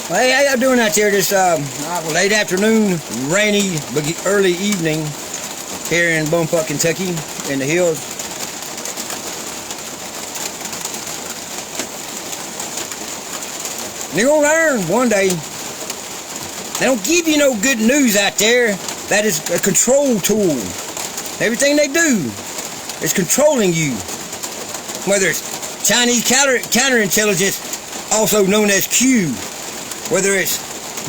Hey, how y'all doing out there this late afternoon, rainy, early evening here in Bumfuck, Kentucky, in the hills? And you're gonna learn one day. They don't give you no good news out there. That is a control tool. Everything they do is controlling you. Whether it's Chinese counterintelligence, also known as Q, whether it's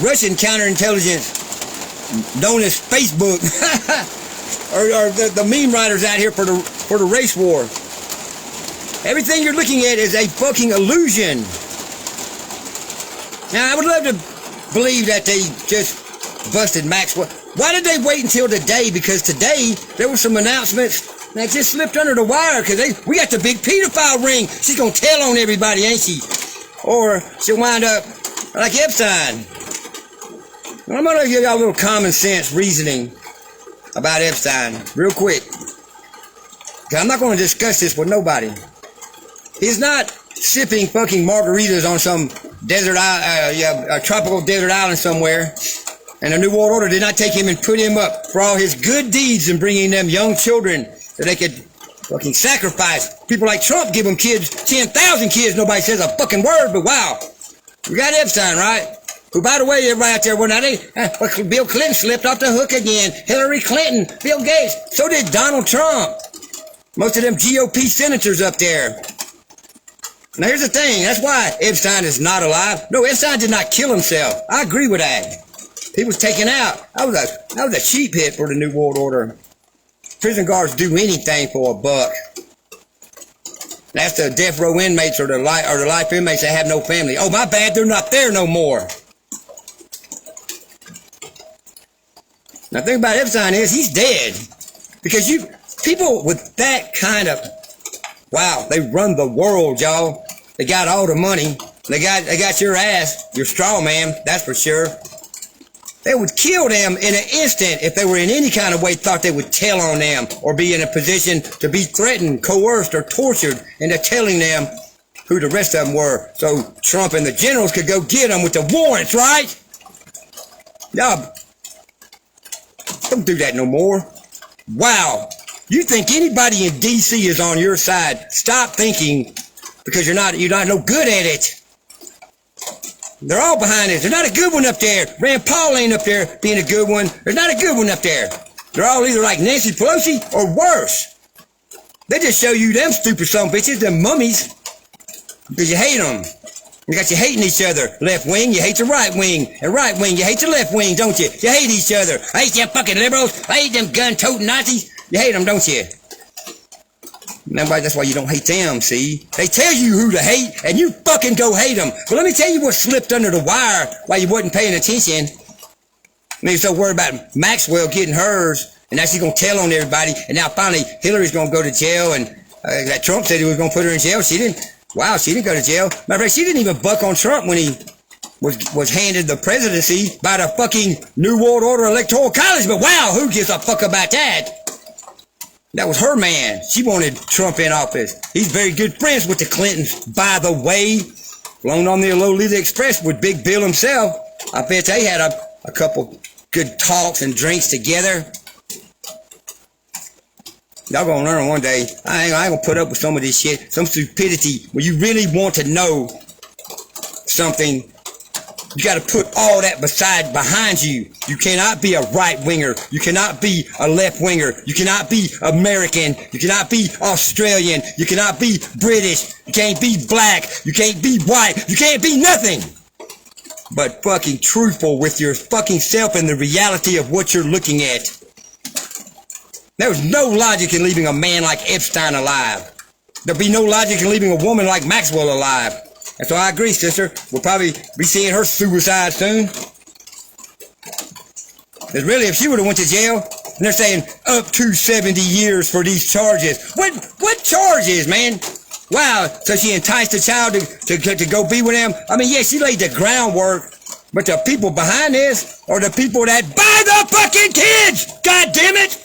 Russian counterintelligence, known as Facebook, or the meme writers out here for the race war. Everything you're looking at is a fucking illusion. Now, I would love to believe that they just busted Maxwell. Why did they wait until today? Because today there were some announcements that just slipped under the wire, because we got the big pedophile ring. She's gonna tell on everybody, ain't she? Or she'll wind up like Epstein. Well, I'm gonna give y'all a little common sense reasoning about Epstein real quick. Cause I'm not gonna discuss this with nobody. He's not sipping fucking margaritas on some desert island, a tropical desert island somewhere. And the New World Order did not take him and put him up for all his good deeds in bringing them young children that they could fucking sacrifice. People like Trump give them kids, 10,000 kids, nobody says a fucking word, but wow. We got Epstein, right? Who, by the way, everybody out there, well, now Bill Clinton slipped off the hook again. Hillary Clinton, Bill Gates, so did Donald Trump. Most of them GOP senators up there. Now here's the thing, that's why Epstein is not alive. No, Epstein did not kill himself. I agree with that. He was taken out. That was a cheap hit for the New World Order. Prison guards do anything for $1. That's the death row inmates or the life inmates that have no family. Oh, my bad, they're not there no more. Now, the thing about Epstein is he's dead. Because people with that kind of, wow, they run the world, y'all. They got all the money. They got your ass, your straw man, that's for sure. They would kill them in an instant if they were in any kind of way thought they would tell on them or be in a position to be threatened, coerced, or tortured into telling them who the rest of them were. So Trump and the generals could go get them with the warrants, right? Y'all, don't do that no more. Wow. You think anybody in D.C. is on your side? Stop thinking, because you're not no good at it. They're all behind this. There's not a good one up there. Rand Paul ain't up there being a good one. There's not a good one up there. They're all either like Nancy Pelosi or worse. They just show you them stupid son of bitches, them mummies, because you hate them. You got you hating each other. Left wing, you hate the right wing. And right wing, you hate the left wing, don't you? You hate each other. I hate them fucking liberals. I hate them gun-toting Nazis. You hate them, don't you? That's why you don't hate them, see? They tell you who to hate, and you fucking go hate them. But let me tell you what slipped under the wire while you wasn't paying attention. You're so worried about Maxwell getting hers, and now she's going to tell on everybody, and now finally Hillary's going to go to jail, and that Trump said he was going to put her in jail. She didn't. Wow, she didn't go to jail. Matter of fact, she didn't even buck on Trump when he was handed the presidency by the fucking New World Order Electoral College. But wow, who gives a fuck about that? That was her man. She wanted Trump in office. He's very good friends with the Clintons, by the way. Flown on the Lolita Express with Big Bill himself. I bet they had a couple good talks and drinks together. Y'all gonna learn one day. I ain't gonna put up with some of this shit. Some stupidity. When you really want to know something, you gotta put all that behind you. You cannot be a right-winger. You cannot be a left-winger. You cannot be American. You cannot be Australian. You cannot be British. You can't be black. You can't be white. You can't be nothing but fucking truthful with your fucking self and the reality of what you're looking at. There's no logic in leaving a man like Epstein alive. There'll be no logic in leaving a woman like Maxwell alive. And so I agree, sister. We'll probably be seeing her suicide soon. Because really, if she would have went to jail, and they're saying up to 70 years for these charges. What charges, man? Wow, so she enticed the child to go be with him? I mean, yeah, she laid the groundwork, but the people behind this are the people that buy the fucking kids! God damn it!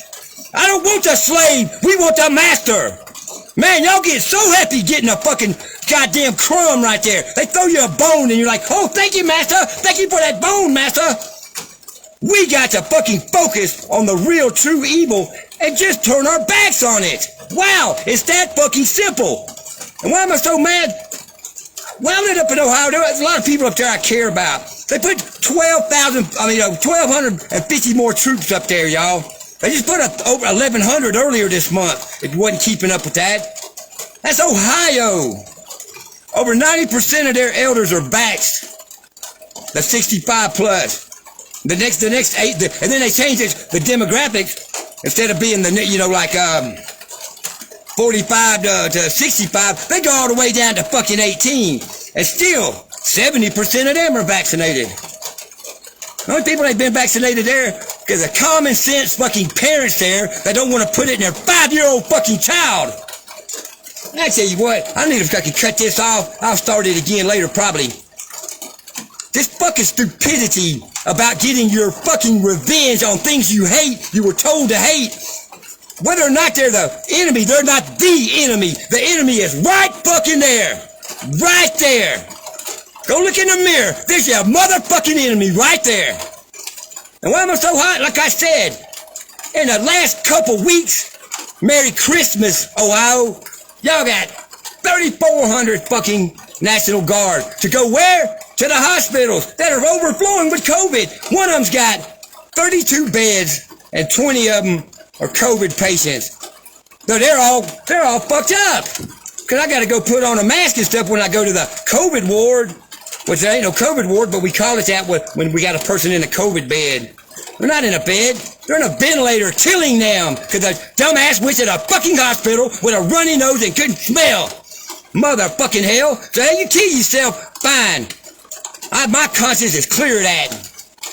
I don't want the slave, we want the master! Man, y'all get so happy getting a fucking goddamn crumb right there. They throw you a bone and you're like, oh, thank you, master. Thank you for that bone, master. We got to fucking focus on the real true evil and just turn our backs on it. Wow, it's that fucking simple. And why am I so mad? When I lived up in Ohio, there was a lot of people up there I care about. They put 1,250 more troops up there, y'all. They just put over 1,100 earlier this month. It wasn't keeping up with that. That's Ohio. Over 90% of their elders are vaxxed. The 65 plus. The next 8, and then they changed the demographics. Instead of being 45 to 65, they go all the way down to fucking 18. And still, 70% of them are vaccinated. The only people that have been vaccinated there is the common sense fucking parents there that don't want to put it in their 5-year-old fucking child. And I tell you what, I need to fucking cut this off. I'll start it again later probably. This fucking stupidity about getting your fucking revenge on things you hate, you were told to hate. Whether or not they're the enemy, they're not the enemy. The enemy is right fucking there. Right there. Go look in the mirror. There's your motherfucking enemy right there. And why am I so hot? Like I said, in the last couple weeks, Merry Christmas, Ohio. Y'all got 3,400 fucking National Guard to go where? To the hospitals that are overflowing with COVID. One of them's got 32 beds and 20 of them are COVID patients. So they're all fucked up. Cause I gotta go put on a mask and stuff when I go to the COVID ward. Which there ain't no COVID ward, but we call it that when we got a person in a COVID bed. They're not in a bed. They're in a ventilator killing them. Cause the dumbass went to the fucking hospital with a runny nose and couldn't smell. Motherfucking hell. So how you kill yourself? Fine. My conscience is clear of that.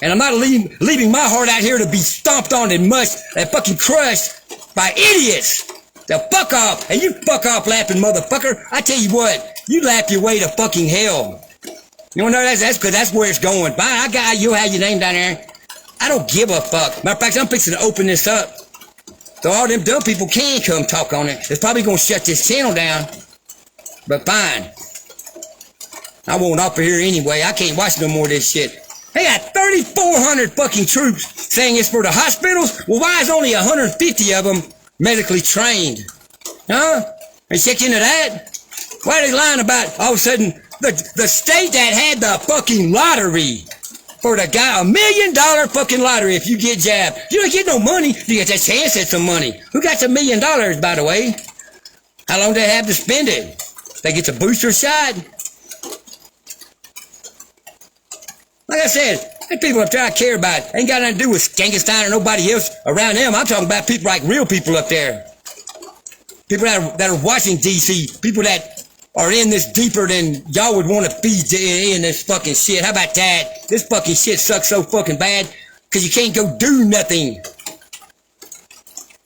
And I'm not leaving my heart out here to be stomped on and mushed and fucking crushed by idiots. The fuck off. And you fuck off laughing motherfucker. I tell you what, you laugh your way to fucking hell. You wanna know that's because that's where it's going. Bye, you'll have your name down there. I don't give a fuck. Matter of fact, I'm fixing to open this up. So all them dumb people can come talk on it. It's probably gonna shut this channel down. But fine. I won't offer here anyway. I can't watch no more of this shit. They got 3,400 fucking troops saying it's for the hospitals. Well, why is only 150 of them medically trained? Huh? They check into that? Why are they lying about all of a sudden the state that had the fucking lottery for the guy, $1 million fucking lottery if you get jabbed. You don't get no money. You get that chance at some money. Who got $1 million, by the way? How long do they have to spend it? They get the booster shot. Like I said, the people up there I care about ain't got nothing to do with Skankenstein or nobody else around them. I'm talking about people like real people up there. People that are watching DC. People that are in this deeper than y'all would want to be in this fucking shit. How about that? This fucking shit sucks so fucking bad because you can't go do nothing.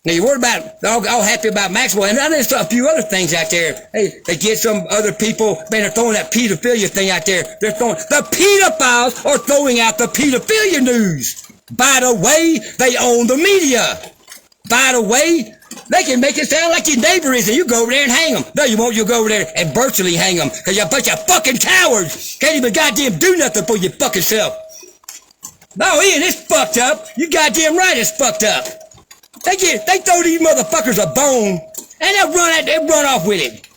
Now you're worried about, all happy about Maxwell, and there's a few other things out there. Hey, they get some other people, man, they're throwing that pedophilia thing out there. The pedophiles are throwing out the pedophilia news. By the way, they own the media. By the way, they can make it sound like your neighbor is, and you go over there and hang them. No, you won't. You'll go over there and virtually hang them, because you're a bunch of fucking cowards. Can't even goddamn do nothing for your fucking self. No, Ian, it's fucked up. You goddamn right it's fucked up. They throw these motherfuckers a bone, and they run off with it.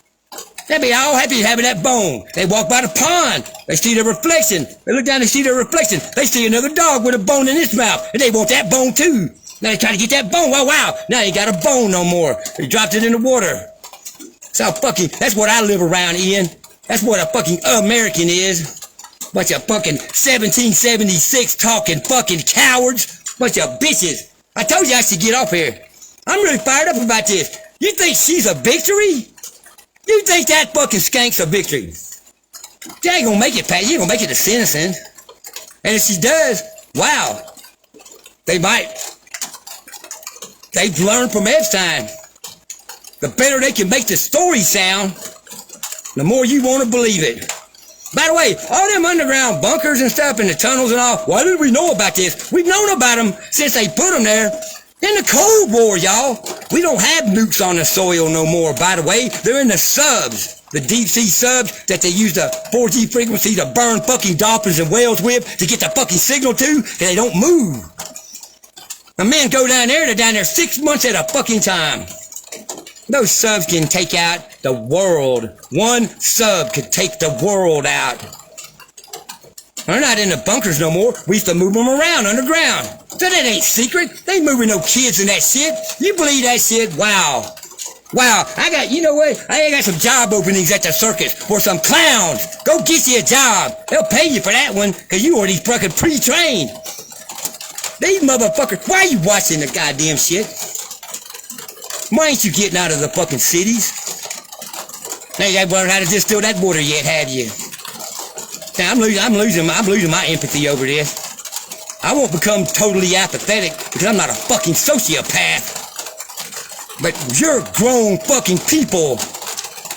They be all happy having that bone. They walk by the pond. They see the reflection. They look down and see the reflection. They see another dog with a bone in its mouth, and they want that bone too. Now they try to get that bone. Wow. Now you got a bone no more. They dropped it in the water. That's what I live around, Ian. That's what a fucking American is. Bunch of fucking 1776 talking fucking cowards. Bunch of bitches. I told you I should get off here. I'm really fired up about this. You think she's a victory? You think that fucking skank's a victory? She ain't gonna make it, Pat. You ain't gonna make it to sentencing. And if she does, wow. They might. They've learned from Epstein. The better they can make the story sound, the more you want to believe it. By the way, all them underground bunkers and stuff and the tunnels and all, why did we know about this? We've known about them since they put them there. In the Cold War, y'all. We don't have nukes on the soil no more, by the way. They're in the subs. The deep sea subs that they use the 4G frequency to burn fucking dolphins and whales with to get the fucking signal to, and they don't move. The men go down there, they're down there 6 months at a fucking time. Those subs can take out the world. One sub could take the world out. They're not in the bunkers no more. We used to move them around underground. So that ain't secret. They ain't moving no kids in that shit. You believe that shit? Wow. Wow, you know what? I got some job openings at the circus for some clowns. Go get you a job. They'll pay you for that one, because you already fucking pre-trained. These motherfuckers, why are you watching the goddamn shit? Why ain't you getting out of the fucking cities? Now you haven't learned how to distill that water yet, have you? Now I'm losing my empathy over this. I won't become totally apathetic because I'm not a fucking sociopath. But you're grown fucking people.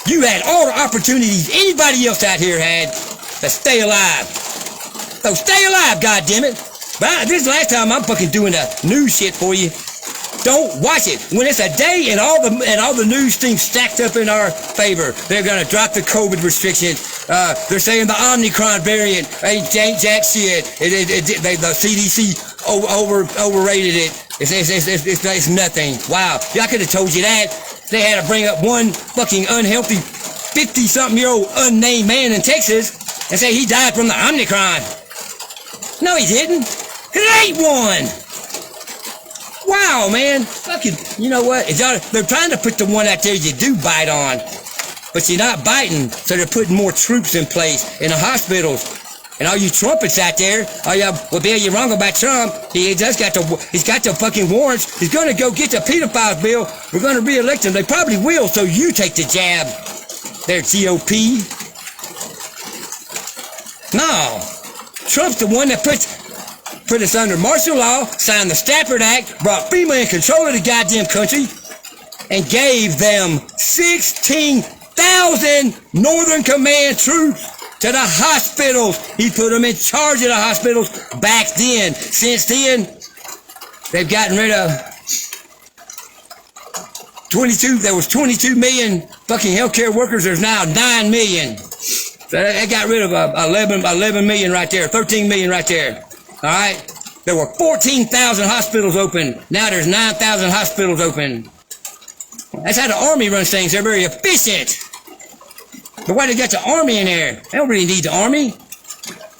You had all the opportunities anybody else out here had to stay alive. So stay alive, goddammit. But this is the last time I'm fucking doing the news shit for you. Don't watch it. When it's a day and all the news things stacked up in our favor, they're gonna drop the COVID restrictions. They're saying the Omicron variant ain't jack shit. The CDC overrated it. It's nothing. Wow. I could have told you that. They had to bring up one fucking unhealthy 50-something-year-old unnamed man in Texas and say he died from the Omicron. No, he didn't. 'Cause there ain't one. Wow, man. Fucking, you know what? They're trying to put the one out there you do bite on. But you're not biting, so they're putting more troops in place in the hospitals. And all you trumpets out there, well, Bill, you're wrong about Trump. He's got the fucking warrants. He's gonna go get the pedophiles bill. We're gonna re-elect him. They probably will, so you take the jab. There, GOP. No. Trump's the one that put us under martial law, signed the Stafford Act, brought FEMA in control of the goddamn country, and gave them 16,000 Northern Command troops to the hospitals. He put them in charge of the hospitals back then. Since then, they've gotten rid of 22 million fucking healthcare workers. There's now 9 million. So they got rid of 11 million right there, 13 million right there. All right? There were 14,000 hospitals open. Now there's 9,000 hospitals open. That's how the Army runs things. They're very efficient. But why they got the Army in there? They don't really need the Army.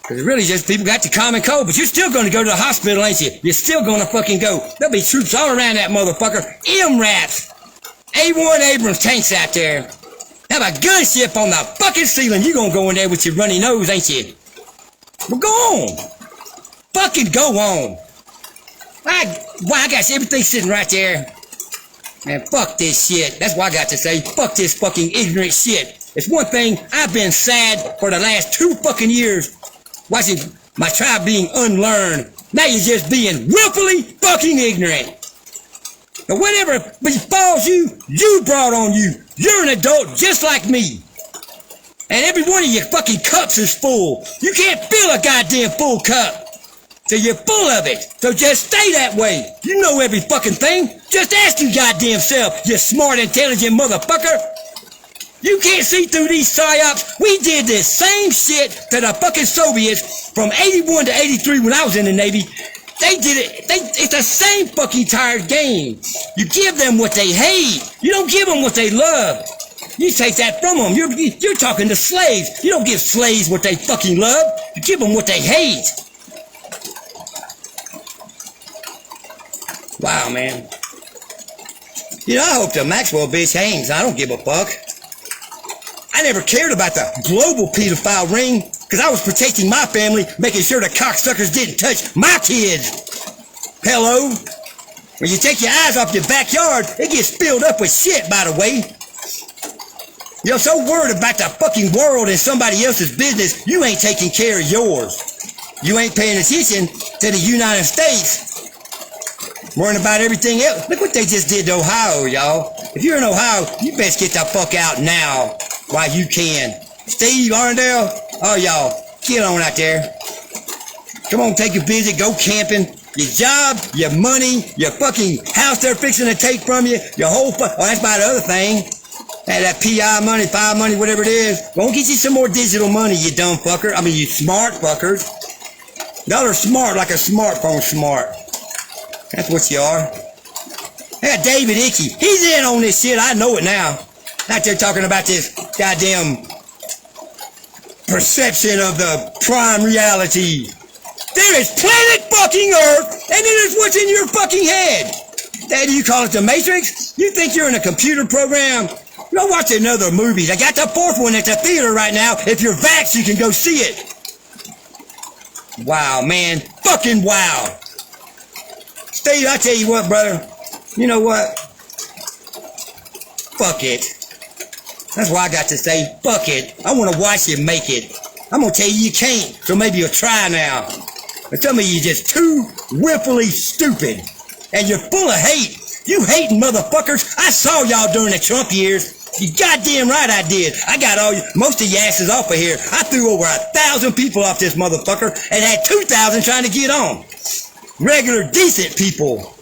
Because really just people got the common cold. But you're still going to go to the hospital, ain't you? You're still going to fucking go. There'll be troops all around that motherfucker. MRAPs. A1 Abrams tanks out there. Have a gunship on the fucking ceiling. You going to go in there with your runny nose, ain't you? Well, go on. Fucking go on. I got everything sitting right there. Man, fuck this shit. That's what I got to say. Fuck this fucking ignorant shit. It's one thing, I've been sad for the last 2 fucking years watching my tribe being unlearned. Now you're just being willfully fucking ignorant. And whatever befalls you, you brought on you. You're an adult just like me. And every one of your fucking cups is full. You can't fill a goddamn full cup. So you're full of it. So just stay that way. You know every fucking thing. Just ask your goddamn self, you smart, intelligent motherfucker. You can't see through these psyops. We did this same shit to the fucking Soviets from 81 to 83 when I was in the Navy. They did it. It's the same fucking tired game. You give them what they hate. You don't give them what they love. You take that from them. You're talking to slaves. You don't give slaves what they fucking love. You give them what they hate. Wow, man. You know, I hope the Maxwell bitch hangs. I don't give a fuck. I never cared about the global pedophile ring because I was protecting my family, making sure the cocksuckers didn't touch my kids. Hello? When you take your eyes off your backyard, it gets filled up with shit, by the way. You're so worried about the fucking world and somebody else's business, you ain't taking care of yours. You ain't paying attention to the United States. Worrying about everything else. Look what they just did to Ohio, y'all. If you're in Ohio, you best get the fuck out now while you can. Steve, Arndale, oh y'all, get on out there. Come on, take a visit, go camping. Your job, your money, your fucking house they're fixing to take from you, your whole oh, that's about the other thing. That PI money, PI money, whatever it is. Go get you some more digital money, you dumb fucker. I mean, you smart fuckers. Y'all are smart like a smartphone smart. That's what you are. Yeah, David Icke, he's in on this shit. I know it now. Out there talking about this goddamn perception of the prime reality. There is planet fucking Earth, and then there's what's in your fucking head. That you call it the Matrix? You think you're in a computer program? Go watch another movie. They got the fourth one at the theater right now. If you're vaxxed, you can go see it. Wow, man. Fucking wow. Steve, I tell you what, brother. You know what? Fuck it. That's why I got to say, fuck it. I want to watch you make it. I'm going to tell you you can't, so maybe you'll try now. But some of you just too willfully stupid. And you're full of hate. You hating motherfuckers. I saw y'all during the Trump years. You goddamn right I did. I got most of your asses off of here. I threw over 1,000 people off this motherfucker and had 2,000 trying to get on. Regular, decent people.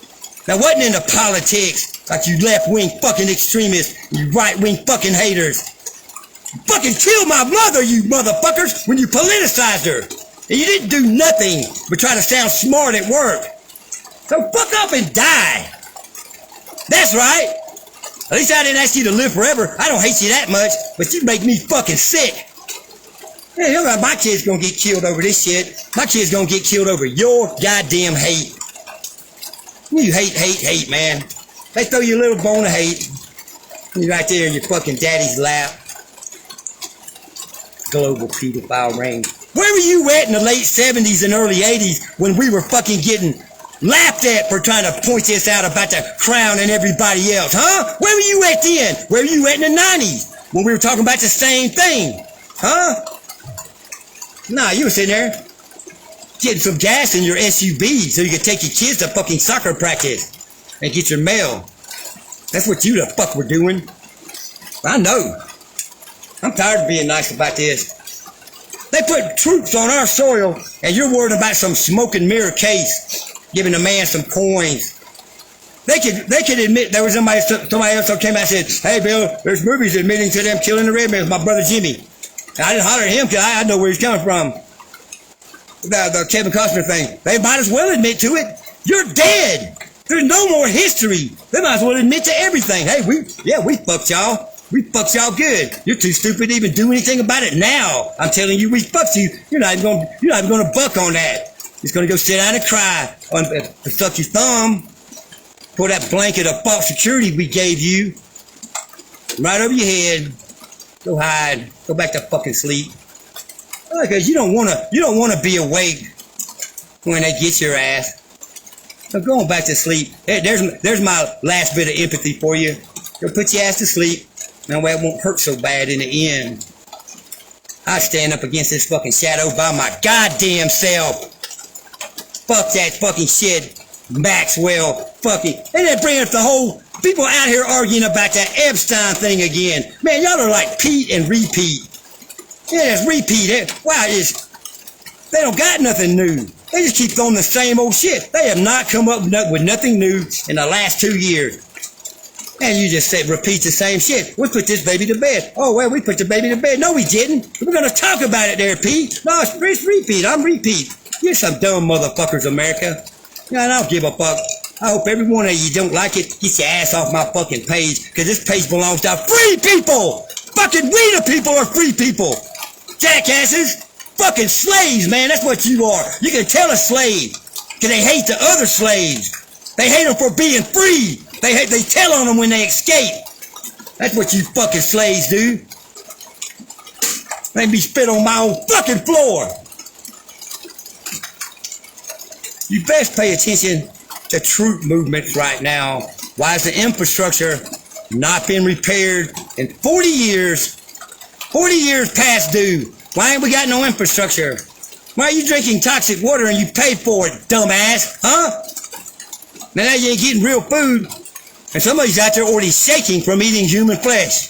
That wasn't into politics like you left-wing fucking extremists, you right-wing fucking haters. You fucking killed my mother, you motherfuckers, when you politicized her. And you didn't do nothing but try to sound smart at work. So fuck up and die. That's right. At least I didn't ask you to live forever. I don't hate you that much, but you make me fucking sick. Yeah, you know, my kid's gonna get killed over this shit. My kid's gonna get killed over your goddamn hate. You hate, man. They throw you a little bone of hate. You're right there in your fucking daddy's lap. Global pedophile ring. Where were you at in the late 70s and early 80s when we were fucking getting laughed at for trying to point this out about the Crown and everybody else, huh? Where were you at then? Where were you at in the 90s when we were talking about the same thing, huh? Nah, you were sitting there getting some gas in your SUV so you could take your kids to fucking soccer practice and get your mail. That's what you the fuck were doing. I know. I'm tired of being nice about this. They put troops on our soil and you're worried about some smoke and mirror case. Giving a man some coins. They could admit there was somebody else that came out and said, hey Bill, there's movies admitting to them killing the red man. My brother Jimmy. And I didn't holler at him because I know where he's coming from. The Kevin Costner thing. They might as well admit to it. You're dead. There's no more history. They might as well admit to everything. Hey, we fucked y'all. We fucked y'all good. You're too stupid to even do anything about it now. I'm telling you, we fucked you. You're not even gonna buck on that. He's gonna go sit down and cry and suck your thumb. Pour that blanket of false security we gave you right over your head. Go hide. Go back to fucking sleep. Because you don't wanna be awake when they get your ass. So go on back to sleep. There's my last bit of empathy for you. Go put your ass to sleep. That way it won't hurt so bad in the end. I stand up against this fucking shadow by my goddamn self. Fuck that fucking shit, Maxwell, fucking. And then bring up the whole, people out here arguing about that Epstein thing again. Man, y'all are like Pete and repeat. Yeah, it's repeat. Wow, they don't got nothing new. They just keep throwing the same old shit. They have not come up with nothing new in the last 2 years. And you just repeat the same shit. We put this baby to bed. Oh, well, we put the baby to bed. No, we didn't. We're going to talk about it there, Pete. No, it's repeat. I'm repeat. You're some dumb motherfuckers, America. Yeah, and I don't give a fuck. I hope every one of you don't like it. Get your ass off my fucking page, because this page belongs to free people. Fucking we the people are free people. Jackasses. Fucking slaves, man. That's what you are. You can tell a slave, because they hate the other slaves. They hate them for being free. They tell on them when they escape. That's what you fucking slaves do. Make me spit on my own fucking floor. You best pay attention to troop movements right now. Why is the infrastructure not been repaired in 40 years? 40 years past due. Why ain't we got no infrastructure? Why are you drinking toxic water and you pay for it, dumbass? Huh? Now you ain't getting real food. And somebody's out there already shaking from eating human flesh.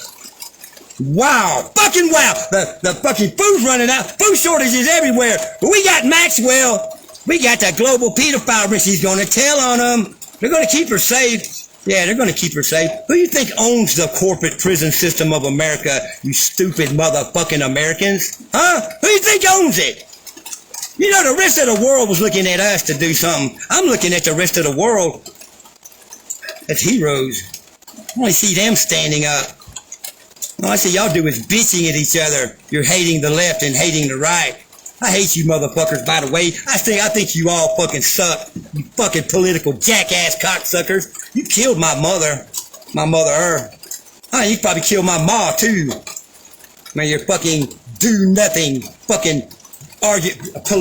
Wow. Fucking wow. The fucking food's running out. Food shortages everywhere. But we got Maxwell. We got that global pedophile ring. She's going to tell on them. They're going to keep her safe. Yeah, they're going to keep her safe. Who do you think owns the corporate prison system of America, you stupid motherfucking Americans? Huh? Who do you think owns it? You know, the rest of the world was looking at us to do something. I'm looking at the rest of the world as heroes. I want to see them standing up. All I see y'all do is bitching at each other. You're hating the left and hating the right. I hate you motherfuckers, by the way. I think you all fucking suck. You fucking political jackass cocksuckers. You killed my mother. My mother. You probably killed my ma, too. Man, you're fucking do nothing. Fucking argue.